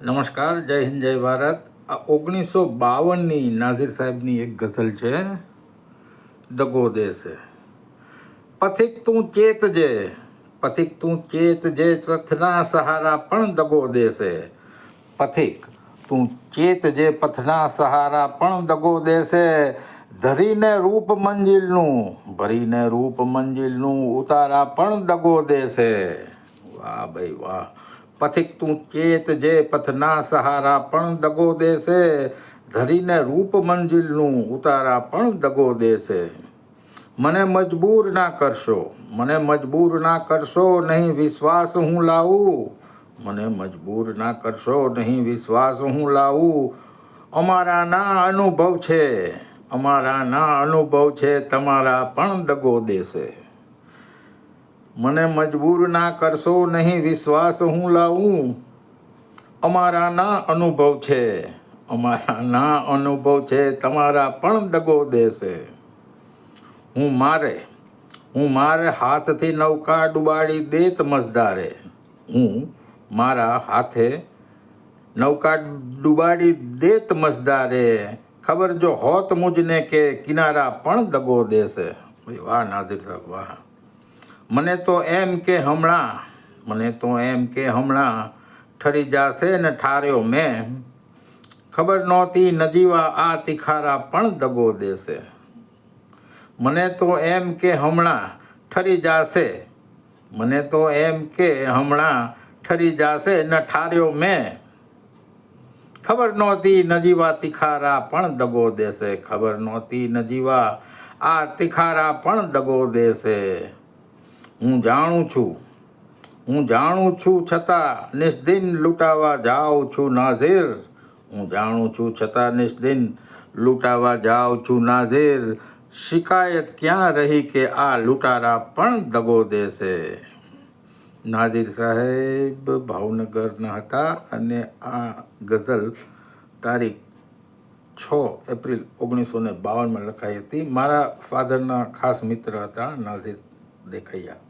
નમસ્કાર, જય હિન્દ, જય ભારત. આ 1952ની નાઝીર સાહેબની એક ગઝલ છે, દગો દેશે. પથિક તું ચેતજે, પથિક તું ચેતજે, પથના સહારા પણ દગો દેશે. પથિક તું ચેતજે, પથના સહારા પણ દગો દેશે. ધરીને રૂપ મંજિલનું, ભરીને રૂપ મંજિલનું, ઉતારા પણ દગો દેશે. વાહ ભાઈ વાહ. પથિક તું ચેતજે, પથના સહારા પણ દગો દેશે. ધરીને રૂપ મંજિલનું, ઉતારા પણ દગો દેશે. મને મજબૂર ના કરશો, મને મજબૂર ના કરશો, નહીં વિશ્વાસ હું લાવું. મને મજબૂર ના કરશો, નહીં વિશ્વાસ હું લાવું. અમારા ના અનુભવ છે, અમારા ના અનુભવ છે, તમારા પણ દગો દેશે. મને મજબૂર ના કરશો, નહીં વિશ્વાસ હું લાવું. અમારા ના અનુભવ છે, અમારા ના અનુભવ છે, તમારા પણ દગો દેશે. હું મારે હાથથી નૌકા ડુબાડી દેત મજદારે. હું મારા હાથે નૌકા ડુબાડી દેત મજદારે. ખબર જો હોત મુજને કે કિનારા પણ દગો દેશે. વાહ નાઝીર સાહેબ વાહ. મને તો એમ કે હમણાં ઠરી જાશે ને ઠાર્યો મેં. ખબર નહોતી નજીવા આ તિખારા પણ દગો દેશે. મને તો એમ કે હમણાં ઠરી જાશે, મને તો એમ કે હમણાં ઠરી જાશે ને ઠાર્યો મેં. ખબર નહોતી નજીવા તિખારા પણ દગો દેશે. ખબર નહોતી નજીવા આ તિખારા પણ દગો દેશે. હું જાણું છું છતાં નિસ્દિન લૂંટાવા જાઉં છું નાઝીર. હું જાણું છું છતાં નિસ્દિન લૂંટાવા જાઉં છું નાઝીર. શિકાયત ક્યાં રહી કે આ લૂંટારા પણ દગો દેશે. નાઝીર સાહેબ ભાવનગરના હતા અને આ ગઝલ તારીખ 6 એપ્રિલ 1952માં લખાઈ હતી. મારા ફાધરના ખાસ મિત્ર હતા નાઝીર દેખૈયા.